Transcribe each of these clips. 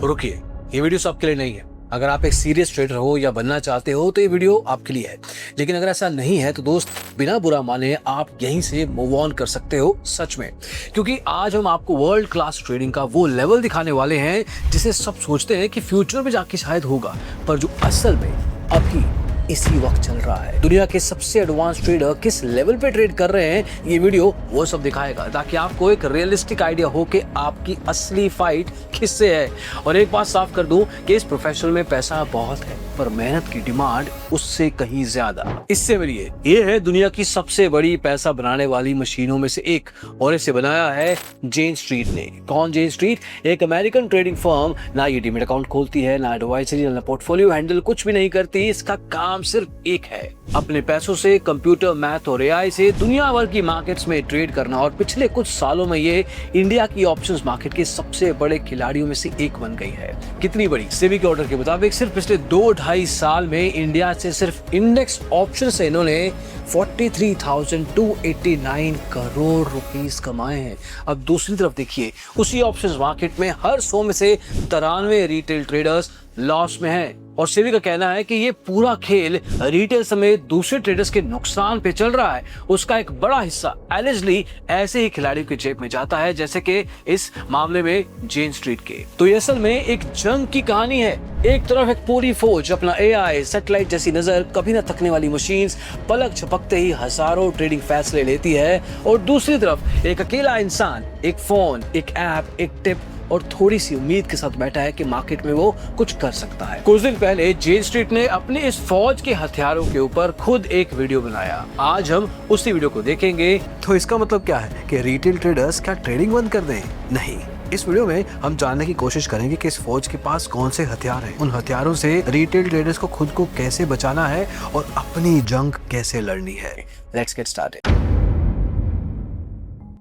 रुकिए, ये वीडियो सब आपके लिए नहीं है। अगर आप एक सीरियस ट्रेडर हो या बनना चाहते हो तो ये वीडियो आपके लिए है। लेकिन अगर ऐसा नहीं है तो दोस्त, बिना बुरा माने आप यहीं से मूव ऑन कर सकते हो सच में। क्योंकि आज हम आपको वर्ल्ड क्लास ट्रेडिंग का वो लेवल दिखाने वाले हैं जिसे सब सोचते हैं कि फ्यूचर में जाके शायद होगा, पर जो असल में अभी इसी वक्त चल रहा है। दुनिया के सबसे एडवांस ट्रेडर किस लेवल पे ट्रेड कर रहे हैं, ये वीडियो वो सब दिखाएगा, ताकि आपको एक रियलिस्टिक आइडिया हो कि आपकी असली फाइट किससे है। और एक बात साफ कर दूं कि इस प्रोफेशन में पैसा बहुत है, पर मेहनत की डिमांड उससे कहीं ज्यादा। इससे मिलिए, ये है दुनिया की सबसे बड़ी पैसा बनाने वाली मशीनों में से एक, और इसे बनाया है जेन स्ट्रीट ने। कौन जेन स्ट्रीट? एक अमेरिकन ट्रेडिंग फर्म। ना ये डीमैट अकाउंट खोलती है, ना एडवाइजरी, ना पोर्टफोलियो हैंडल, कुछ भी नहीं करती। इसका काम सिर्फ एक है, अपने पैसों से, कंप्यूटर, मैथ और एआई से दुनिया भर की मार्केट्स में ट्रेड करना। और पिछले कुछ सालों में ये इंडिया की ऑप्शंस मार्केट के सबसे बड़े खिलाड़ियों में से एक बन गई है। कितनी बड़ी? सेबी के ऑर्डर के मुताबिक सिर्फ पिछले 2-2.5 साल में इंडिया से सिर्फ इंडेक्स ऑप्शन से इन्होंने 43,289 करोड़ रुपीस कमाए हैं। अब दूसरी तरफ देखिए, उसी ऑप्शंस मार्केट में हर 100 में से 93 रिटेल ट्रेडर्स लॉस में हैं। और सेबी का कहना है कि ये पूरा खेल रिटेल समेत दूसरे ट्रेडर्स के नुकसान पे चल रहा है। उसका एक बड़ा हिस्सा एलिजली ऐसे ही खिलाड़ियों की जेब में जाता है, जैसे कि इस मामले में जेन स्ट्रीट के। तो ये असल में एक जंग की कहानी है। एक तरफ एक पूरी फौज अपना एआई, सैटेलाइट जैसी नजर, कभी न थकने वाली मशीन्स, पलक झपकते ही हजारों ट्रेडिंग फैसले लेती है, और दूसरी तरफ एक अकेला इंसान, एक फोन, एक ऐप, एक टिप और थोड़ी सी उम्मीद के साथ बैठा है कि मार्केट में वो कुछ कर सकता है। कुछ दिन पहले जेन स्ट्रीट ने अपने इस फौज के हथियारों के ऊपर खुद एक वीडियो बनाया। आज हम उसी वीडियो को देखेंगे। तो इसका मतलब क्या है कि रिटेल ट्रेडर्स क्या ट्रेडिंग बंद कर दें? नहीं। इस वीडियो में हम जानने की कोशिश करेंगे कि इस फौज के पास कौन से हथियार हैं, उन हथियारों से रिटेल ट्रेडर्स को खुद को कैसे बचाना है और अपनी जंग कैसे लड़नी है। Let's get started.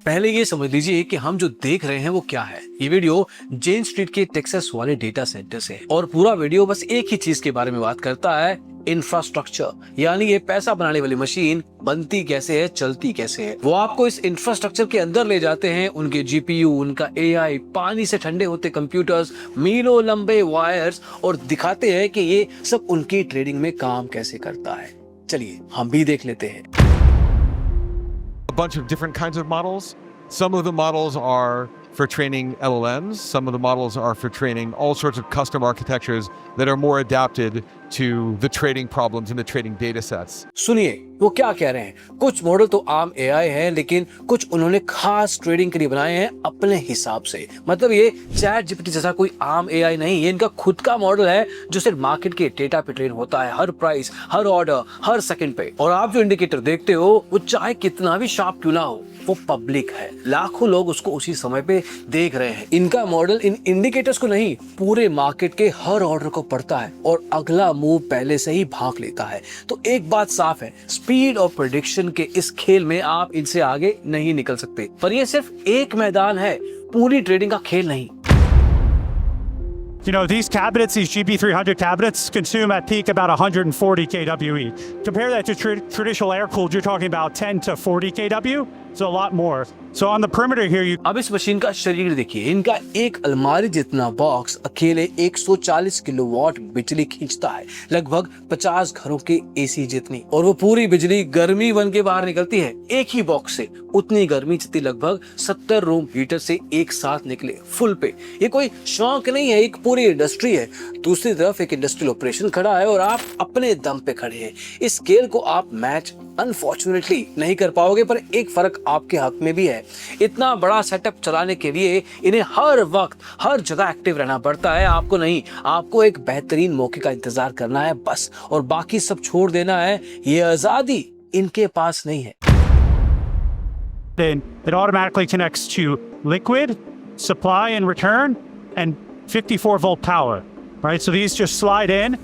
पहले ये समझ लीजिए कि हम जो देख रहे हैं वो क्या है। ये वीडियो जेन स्ट्रीट के टेक्सास वाले डेटा सेंटर से है, और पूरा वीडियो बस एक ही चीज के बारे में बात करता है, इंफ्रास्ट्रक्चर। यानी ये पैसा बनाने वाली मशीन बनती कैसे है, चलती कैसे है। वो आपको इस इंफ्रास्ट्रक्चर के अंदर ले जाते हैं, उनके जीपीयू, उनका एआई, पानी से ठंडे होते कंप्यूटर्स, मीलों लंबे वायर्स, और दिखाते हैं कि ये सब उनकी ट्रेडिंग में काम कैसे करता है। चलिए हम भी देख लेते हैं। A bunch of different kinds of models. Some of the models are for training LLMs. Some of the models are for training all sorts of custom architectures that are more adapted to the trading problems and the trading data sets. सुनिए वो क्या कह रहे हैं। कुछ model तो आम AI है, लेकिन कुछ उन्होंने खास ट्रेडिंग के लिए बनाए हैं अपने हिसाब से। मतलब ये चैट जीपीटी जैसा कोई आम एआई नहीं, ये इनका खुद का मॉडल है जो सिर्फ मार्केट के डेटा पे ट्रेन होता है, हर प्राइस, हर ऑर्डर, हर सेकंड पे। और आप जो इंडिकेटर देखते हो वो चाहे कितना भी शार्प क्यों ना हो, वो पब्लिक है। लाखों लोग उसको उसी समय पे देख रहे हैं। इनका मॉडल इन इंडिकेटर्स को नहीं, पूरे मार्केट के हर ऑर्डर को पढ़ता है और अगला मूव पहले से ही भांप लेता है। तो एक बात साफ है, स्पीड और प्रेडिक्शन के इस खेल में आप इनसे आगे नहीं निकल सकते। पर ये सिर्फ एक मैदान है, पूरी ट्रेडिंग का खेल नहीं। You know, these cabinets, these GB300 cabinets, consume at peak about 140 kWe. Compare that to traditional air-cooled, you're talking about 10 to 40 kW, so a lot more. So on the perimeter here, you... अब इस machine का शरीर देखिए। इनका एक अलमारी जितना box अकेले 140 किलोवाट बिजली खींचता है, लगभग 50 घरों के एसी जितनी। और वो पूरी बिजली गर्मी बन के बाहर निकलती है। एक ही बॉक्स से उतनी गर्मी जितनी लगभग 70 रूम हीटर से एक साथ निकले फुल पे। ये कोई शौक नहीं है, एक पूरी इंडस्ट्री है। दूसरी तरफ एक इंडस्ट्रियल ऑपरेशन खड़ा है और आप अपने दम पे खड़े हैं। इस स्केल को आप मैच अनफॉर्चुनेटली नहीं कर पाओगे, पर एक फर्क आपके हक में भी है। इतना बड़ा सेटअप चलाने के लिए इन्हें हर वक्त हर जगह एक्टिव रहना पड़ता है। आपको नहीं, आपको एक बेहतरीन मौके का इंतजार करना है बस, और बाकी सब छोड़ देना है। ये आजादी इनके पास नहीं है। then it automatically connects to liquid, supply and return, and 54 volt power, right? So these just slide in,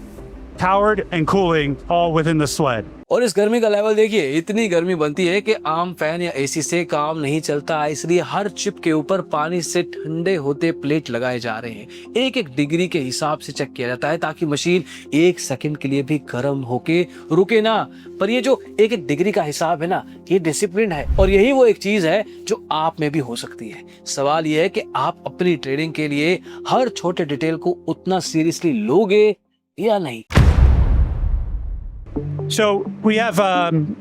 powered and cooling all within the sled. और इस गर्मी का लेवल देखिए, इतनी गर्मी बनती है कि आम फैन या एसी से काम नहीं चलता, इसलिए हर चिप के ऊपर पानी से ठंडे होते प्लेट लगाए जा रहे हैं। एक एक डिग्री के हिसाब से चेक किया जाता है ताकि मशीन 1 सेकंड के लिए भी गर्म होके रुके ना। पर ये जो एक एक डिग्री का हिसाब है ना, ये डिसिप्लिन है और यही वो एक चीज है जो आप में भी हो सकती है। सवाल ये है कि आप अपनी ट्रेडिंग के लिए हर छोटे डिटेल को उतना सीरियसली लोगे या नहीं। So we have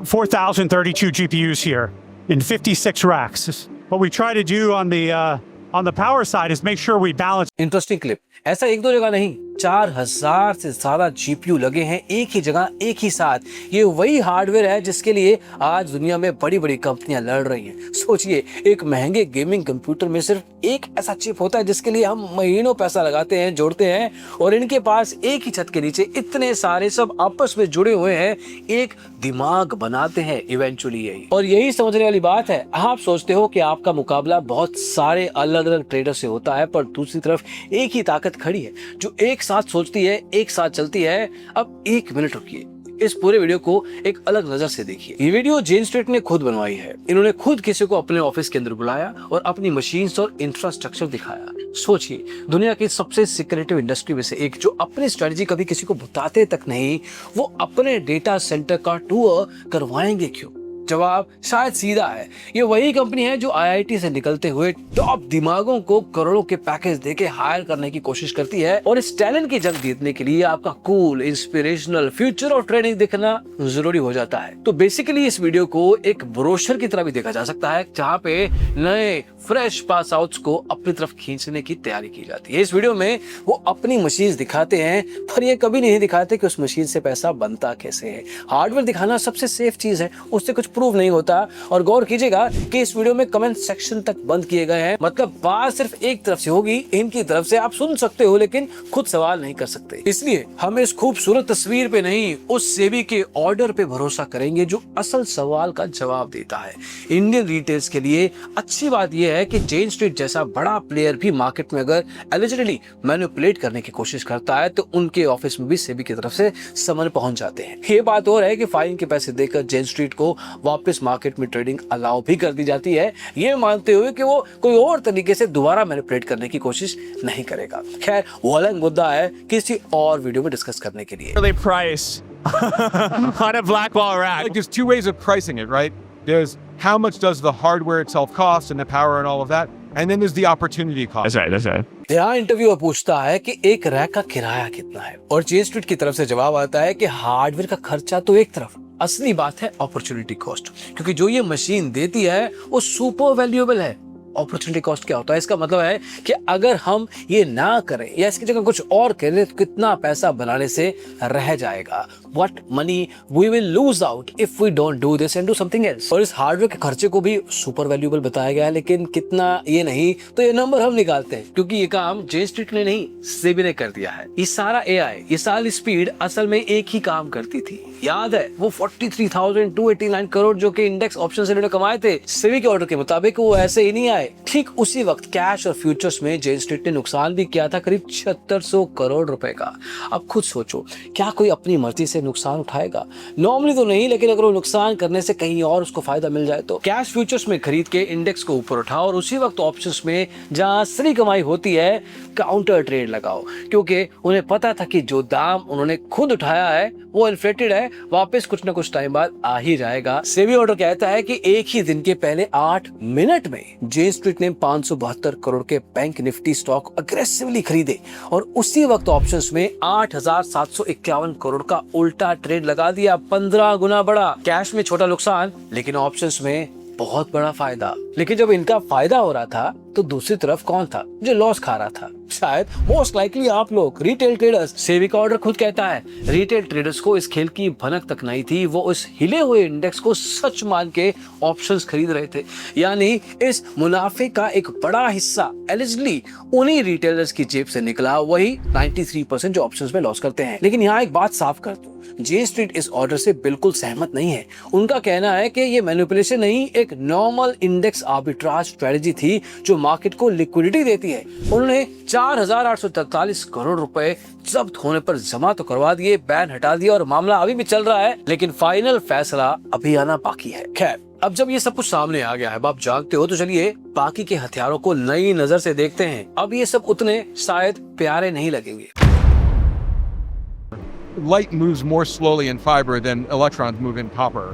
4,032 GPUs here in 56 racks. What we try to do on the power side is make sure we balance. Interesting clip. ऐसा एक दो जगह नहीं, 4000 से ज्यादा जीपीयू लगे हैं एक ही जगह एक ही साथ। ये वही हार्डवेयर है जिसके लिए आज दुनिया में बड़ी बड़ी कंपनियां लड़ रही हैं। सोचिए, एक महंगे गेमिंग कंप्यूटर में सिर्फ एक ऐसा चिप होता है जिसके लिए हम महीनों पैसा लगाते हैं, जोड़ते हैं, और इनके पास एक ही छत के नीचे इतने सारे सब आपस में जुड़े हुए हैं, एक दिमाग बनाते हैं इवेंचुअली। यही और यही समझने वाली बात है। आप सोचते हो कि आपका मुकाबला बहुत सारे अलग अलग ट्रेडर से होता है, पर दूसरी तरफ एक ही ताकत खड़ी है जो एक साथ सोचती है, एक साथ चलती है। अब 1 मिनट रुकिए, इस पूरे वीडियो को एक अलग नजर से देखिए। ये वीडियो जेन स्ट्रीट ने खुद बनवाई है। इन्होंने खुद किसी को अपने ऑफिस के अंदर बुलाया और अपनी मशीन्स और इंफ्रास्ट्रक्चर दिखाया। सोचिए, दुनिया की सबसे सिक्रेटिव इंडस्ट्री में से एक जो अपनी स्ट्रेटजी कभी किसी को बताते तक नहीं, वो अपने डेटा सेंटर का टूर करवाएंगे क्यों? जवाब शायद सीधा है। ये वही कंपनी है जो आईआईटी से निकलते हुए टॉप दिमागों को करोड़ों के पैकेज देके हायर करने की कोशिश करती है, और इस टैलेंट की जंग जीतने के लिए आपका कूल, इंस्पिरेशनल, फ्यूचर और ट्रेनिंग दिखना जरूरी हो जाता है। तो बेसिकली इस वीडियो को एक ब्रोशर की तरह भी देखा जा सकता है, जहाँ पे नए फ्रेश पास आउट्स को अपनी तरफ खींचने की तैयारी की जाती है। इस वीडियो में वो अपनी मशीन दिखाते हैं, पर ये कभी नहीं दिखाते कि उस मशीन से पैसा बनता कैसे है। हार्डवेयर दिखाना सबसे सेफ चीज है, उससे कुछ प्रूव नहीं होता। और गौर कीजिएगा कि इस वीडियो में कमेंट सेक्शन तक बंद किए गए हैं, मतलब बात सिर्फ एक तरफ से होगी, इनकी तरफ से आप सुन सकते हो लेकिन खुद सवाल नहीं कर सकते। इसलिए हम इस खूबसूरत तस्वीर पे नहीं, उस सेबी के ऑर्डर पे भरोसा करेंगे जो असल सवाल का जवाब देता है। इंडियन रिटेल्स के लिए अच्छी बात यह है कि जेन स्ट्रीट जैसा बड़ा प्लेयर भी मार्केट में अगर एलिजिबली मैनिपुलेट करने की कोशिश करता है तो उनके ऑफिस में भी सेबी की तरफ से समन पहुंच जाते हैं। ये बात और है कि फाइन के पैसे देकर जेन स्ट्रीट को वापस मार्केट में ट्रेडिंग अलाउ भी कर दी जाती है, ये मानते हुए कि वो कोई और तरीके से दोबारा मैनिपुलेट करने की कोशिश नहीं करेगा। खैर, वो अलग मुद्दा है किसी और वीडियो में डिस्कस करने के लिए। They price on a Blackwall rack. Like there's 2 ways of pricing it, right? There's how much does the hardware itself cost and the power and all of that, and then there's the opportunity cost. That's right. That's right. यहाँ interviewer पूछता है कि एक rack का किराया कितना है, और जेन स्ट्रीट की तरफ से जवाब आता है कि हार्डवेयर का खर्चा तो एक तरफ, असली बात है अपॉर्चुनिटी कॉस्ट, क्योंकि जो ये मशीन देती है वो सुपर वैल्यूएबल है। अपॉर्चुनिटी कॉस्ट क्या होता है? इसका मतलब है कि अगर हम ये ना करें या इसकी जगह कुछ और करें तो कितना पैसा बनाने से रह जाएगा। What money we will lose out if we don't do this and do something else। और इस हार्डवेयर के खर्चे को भी सुपर वैल्यूएबल बताया गया है, लेकिन कितना ये नहीं। तो ये नंबर हम निकालते हैं, क्योंकि ये काम जेन स्ट्रीट ने नहीं, सेबी ने कर दिया है। ये सारा एआई, ये सारी स्पीड असल में एक ही काम करती थी। याद है वो 43,289 करोड़ जो कि इंडेक्स ऑप्शन से इन्होंने कमाए थे, सेबी के ऑर्डर के मुताबिक वो ऐसे ही नहीं आए। ठीक उसी वक्त कैश और फ्यूचर्स में जेन स्ट्रीट ने नुकसान भी किया था, करीब 7600 करोड़ रुपए का। अब खुद सोचो, क्या कोई अपनी मर्जी से नुकसान उठाएगा? नॉर्मली तो नहीं, लेकिन अगर वो नुकसान करने से कहीं और उसको फायदा मिल जाए तो। कैश फ्यूचर्स में खरीद के इंडेक्स को ऊपर उठाओ और उसी वक्त ऑप्शंस में जहां असली कमाई होती है काउंटर ट्रेड लगाओ, क्योंकि उन्हें पता था कि जो दाम उन्होंने खुद उठाया है वो इन्फ्लेटेड है, वापस कुछ ना कुछ टाइम बाद आ ही जाएगा। सेबी ऑर्डर कहता है कि एक ही दिन के पहले 8 मिनट में जेन स्ट्रीट ने 572 करोड़ के बैंक निफ्टी स्टॉक अग्रेसिवली खरीदे और उसी वक्त ऑप्शंस में 8,751 करोड़ का उल्टा ट्रेड लगा दिया। 15 गुना बड़ा। कैश में छोटा नुकसान, लेकिन ऑप्शंस में बहुत बड़ा फायदा। लेकिन जब इनका फायदा हो रहा था तो दूसरी तरफ कौन था जो लॉस खा रहा था? शायद मोस्ट लाइकली आप लोग, रिटेल ट्रेडर्स। सेबी का ऑर्डर खुद कहता है रिटेल ट्रेडर्स को इस खेल की भनक तक नहीं थी, वो इस हिले हुए इंडेक्स को सच मान के ऑप्शंस खरीद रहे थे। यानी इस मुनाफे का एक बड़ा हिस्सा एलिजिबली उन्हीं रिटेलर्स की जेब से निकला, वही 93% जो ऑप्शंस में लॉस करते हैं। लेकिन यहाँ एक बात साफ कर दूं, जेन स्ट्रीट इस ऑर्डर से बिल्कुल सहमत नहीं है। उनका कहना है कि ये मैनिपुलेशन नहीं, एक नॉर्मल इंडेक्स आर्बिट्राज स्ट्रेटजी थी जो मार्केट को लिक्विडिटी देती है। उन्होंने 4,843 करोड़ रुपए जब्त होने पर जमा तो करवा दिए, बैन हटा दिया और मामला अभी भी चल रहा है, लेकिन फाइनल फैसला अभी आना बाकी है। खैर, अब जब ये सब कुछ सामने आ गया है, आप जानते हो, तो चलिए बाकी के हथियारों को नई नजर से देखते हैं। अब ये सब उतने शायद प्यारे नहीं लगेंगे। Light moves more slowly in fiber than electrons move in copper.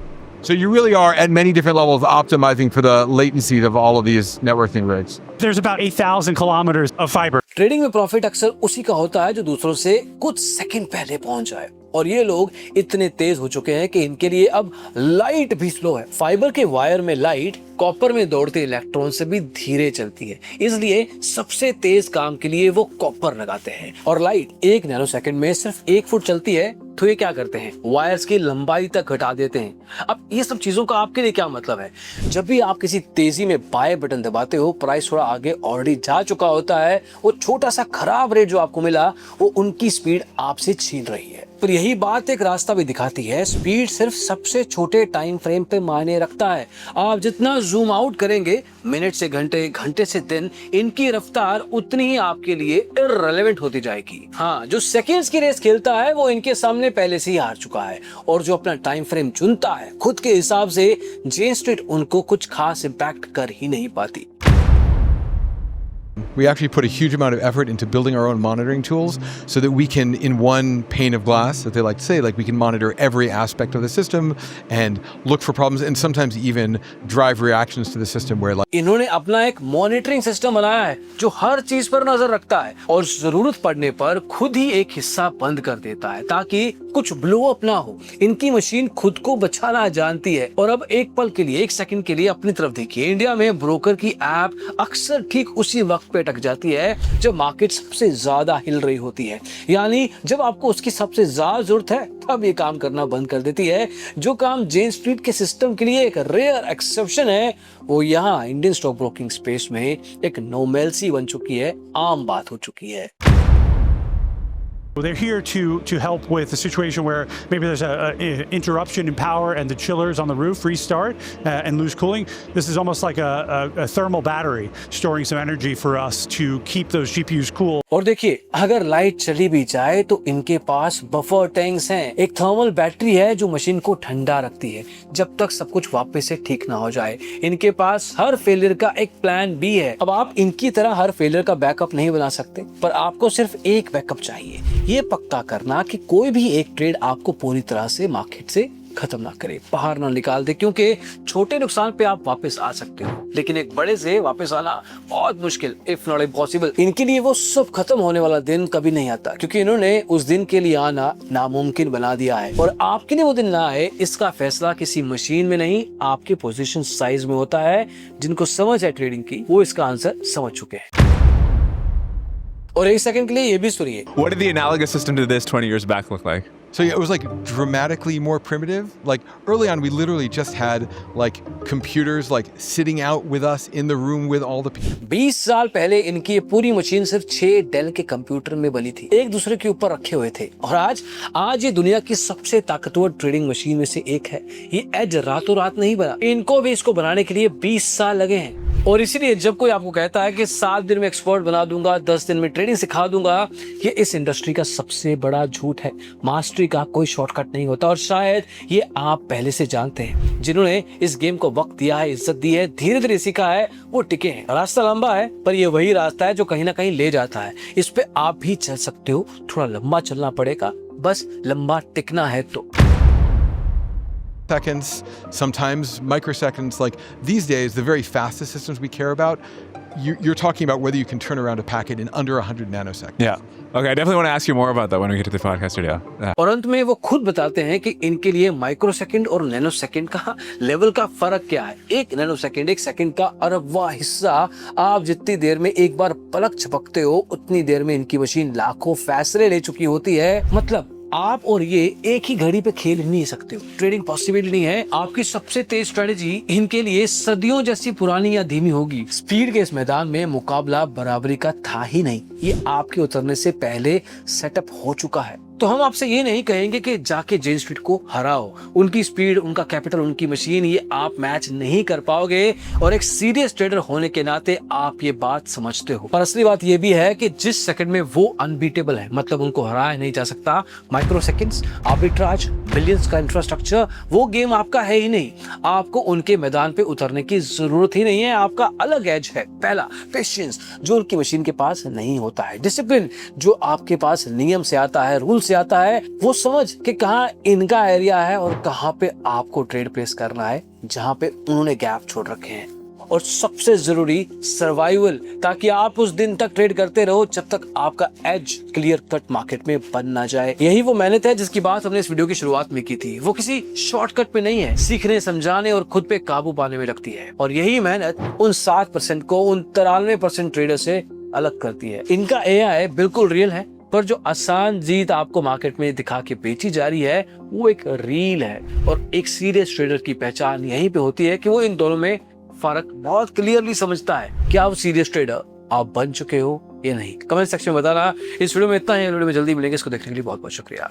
So you really are at many different levels optimizing for the latency of all of these networking rigs. There's about 8,000 kilometers of fiber. Trading में profit अक्सर उसी का होता है जो दूसरों से कुछ सेकंड पहले पहुंच जाए, और ये लोग इतने तेज हो चुके हैं कि इनके लिए अब लाइट भी स्लो है। फाइबर के वायर में लाइट कॉपर में दौड़ते इलेक्ट्रॉन से भी धीरे चलती है, इसलिए सबसे तेज काम के लिए वो कॉपर लगाते हैं। और लाइट 1 नैनोसेकंड में सिर्फ 1 फुट चलती है, तो ये क्या करते हैं, वायर्स की लंबाई तक घटा देते हैं। अब ये सब चीजों का आपके लिए क्या मतलब है? जब भी आप किसी तेजी में बाय बटन दबाते हो, प्राइस थोड़ा आगे ऑलरेडी जा चुका होता है। वो छोटा सा खराब रेट जो आपको मिला, वो उनकी स्पीड आपसे छीन रही है। पर यही बात एक रास्ता भी दिखाती है, स्पीड सिर्फ सबसे छोटे टाइम फ्रेम पे मायने रखता है। आप जितना जूम आउट करेंगे, मिनट से घंटे, घंटे से दिन, इनकी रफ्तार उतनी ही आपके लिए इररिलेवेंट होती जाएगी। हाँ, जो सेकंड्स की रेस खेलता है वो इनके सामने पहले से ही हार चुका है, और जो अपना टाइम फ्रेम चुनता है खुद के हिसाब से, जेन स्ट्रीट उनको कुछ खास इम्पैक्ट कर ही नहीं पाती। We actually put a huge amount of effort into building our own monitoring tools so that we can, in one pane of glass, that they like to say, like we can monitor every aspect of the system and look for problems and sometimes even drive reactions to the system where like इन्होंने अपना एक monitoring system बनाया है जो हर चीज पर नजर रखता है और जरूरत पड़ने पर खुद ही एक हिस्सा बंद कर देता है ताकि कुछ ब्लो अप ना हो। इनकी मशीन खुद को बचाना जानती है। और अब एक पल के लिए, 1 सेकंड के लिए अपनी तरफ देखिए। इंडिया में ब्रोकर की ऐप अक्सर ठीक उसी वक्त पे अटक जाती है जब मार्केट सबसे ज्यादा हिल रही होती है, यानी जब आपको उसकी सबसे ज्यादा जरूरत है, तब ये काम करना बंद कर देती है। जो काम जेन स्ट्रीट के सिस्टम के लिए एक रेयर एक्सेप्शन है, वो यहाँ इंडियन स्टॉक ब्रोकिंग स्पेस में एक नॉर्मलसी बन चुकी है, आम बात हो चुकी है। They're here to help with a situation where maybe there's a interruption in power and the chillers on the roof restart and lose cooling. This is almost like a thermal battery storing some energy for us to keep those GPUs cool. और देखिए, अगर light चली भी जाए तो इनके पास buffer tanks हैं, एक थर्मल बैटरी है जो मशीन को ठंडा रखती है जब तक सब कुछ वापस से ठीक ना हो जाए। इनके पास हर फेलियर का एक प्लान भी है। अब आप इनकी तरह हर फेलियर का बैकअप नहीं बना सकते, पर आपको सिर्फ एक बैकअप चाहिए, ये पक्का करना कि कोई भी एक ट्रेड आपको पूरी तरह से मार्केट से खत्म ना करे, बाहर ना निकाल दे, क्योंकि छोटे नुकसान पे आप वापस आ सकते हो, लेकिन एक बड़े से वापस आना बहुत मुश्किल, इफ नॉट इम्पॉसिबल। इनके लिए वो सब खत्म होने वाला दिन कभी नहीं आता, क्योंकि इन्होंने उस दिन के लिए आना नामुमकिन बना दिया है। और आपके लिए वो दिन ना आए, इसका फैसला किसी मशीन में नहीं, आपके पोजीशन साइज में होता है। जिनको समझ है ट्रेडिंग की, वो इसका आंसर समझ चुके हैं। और 1 सेकंड के लिए ये भी सुनिए। What did the analogous system to this 20 years back look like? so yeah, it was like dramatically more primitive. Like early on, we literally just had like computers like sitting out with us in the room with all the people. 20 साल पहले इनकी पूरी machine सिर्फ 6 del के computer में बनी थी, एक दूसरे के ऊपर रखे हुए थे। और आज ये दुनिया की सबसे ताकतवर ट्रेडिंग मशीन में से एक है। ये एज रातों रात नहीं बना, इनको भी इसको बनाने के लिए 20 साल लगे हैं। और इसीलिए जब कोई आपको कहता है कि 7 दिन में एक्सपर्ट बना दूंगा, 10 दिन में ट्रेडिंग सिखा दूंगा, ये इस इंडस्ट्री का सबसे बड़ा झूठ है। मास्टरी का कोई शॉर्टकट नहीं होता, और शायद ये आप पहले से जानते हैं। जिन्होंने इस गेम को वक्त दिया है, इज्जत दी है, धीरे धीरे सीखा है, वो टिके हैं। रास्ता लंबा है, पर ये वही रास्ता है जो कहीं ना कहीं ले जाता है। इस पे आप भी चल सकते हो, थोड़ा लंबा चलना पड़ेगा, बस लंबा टिकना है तो। Seconds, sometimes microseconds. Like these days, the very fastest systems we care about, you're talking about whether you can turn around a packet in under 100 nanoseconds. Yeah. Okay, I definitely want to ask you more about that when we get to the podcast video. Yeah. और अंत में वो खुद बताते हैं कि इनके लिए माइक्रोसेकंड और नैनोसेकंड का लेवल का फर्क क्या है। 1 नैनोसेकंड 1 सेकंड का अरबवां हिस्सा। आप जितनी देर में एक बार पलक झपकते हो, उतनी देर में इनकी मशीन लाखों फैसले ले चुकी होती है। मतलब आप और ये एक ही घड़ी पे खेल नहीं सकते हो, ट्रेडिंग पॉसिबल नहीं है। आपकी सबसे तेज स्ट्रेटेजी इनके लिए सदियों जैसी पुरानी या धीमी होगी। स्पीड के इस मैदान में मुकाबला बराबरी का था ही नहीं, ये आपके उतरने से पहले सेटअप हो चुका है। तो हम आपसे ये नहीं कहेंगे कि जाके जेन स्ट्रीट को हराओ। उनकी स्पीड, उनका कैपिटल, उनकी मशीन, ये आप मैच नहीं कर पाओगे और एक सीरियस ट्रेडर होने के नाते आप ये बात समझते हो। पर असली बात ये भी है कि जिस सेकंड में वो अनबीटेबल है, मतलब उनको हराया नहीं जा सकता, माइक्रो सेकंड्स, आर्बिट्राज, बिलियंस का इंफ्रास्ट्रक्चर, वो गेम आपका है ही नहीं। आपको उनके मैदान पे उतरने की जरूरत ही नहीं है। आपका अलग एज है। पहला, पेशेंस, जो उनकी मशीन के पास नहीं होता है। डिसिप्लिन, जो आपके पास नियम से आता है, रूल से आता है। वो समझ कि कहाँ इनका एरिया है और कहाँ पे आपको ट्रेड प्लेस करना है, जहां पे उन्होंने गैप छोड़ रखे हैं। और सबसे जरूरी, सर्वाइवल, ताकि आप उस दिन तक ट्रेड करते रहो जब तक आपका एज क्लियर कट मार्केट में बन ना जाए। यही वो मेहनत है जिसकी बात हमने इस वीडियो की शुरुआत में की थी। वो किसी शॉर्टकट पे नहीं है, सीखने, समझाने और खुद पे काबू पाने में लगती है। और यही मेहनत उन 7% को उन 93% ट्रेडर से अलग करती है। इनका एआई बिल्कुल रियल है, पर जो आसान जीत आपको मार्केट में दिखा के बेची जा रही है वो एक रील है। और एक सीरियस ट्रेडर की पहचान यहीं पे होती है कि वो इन दोनों में फर्क बहुत क्लियरली समझता है। क्या वो सीरियस ट्रेडर आप बन चुके हो या नहीं? कमेंट सेक्शन में बताना। इस वीडियो में इतना ही, वीडियो में जल्दी मिलेंगे। इसको देखने के लिए बहुत बहुत शुक्रिया।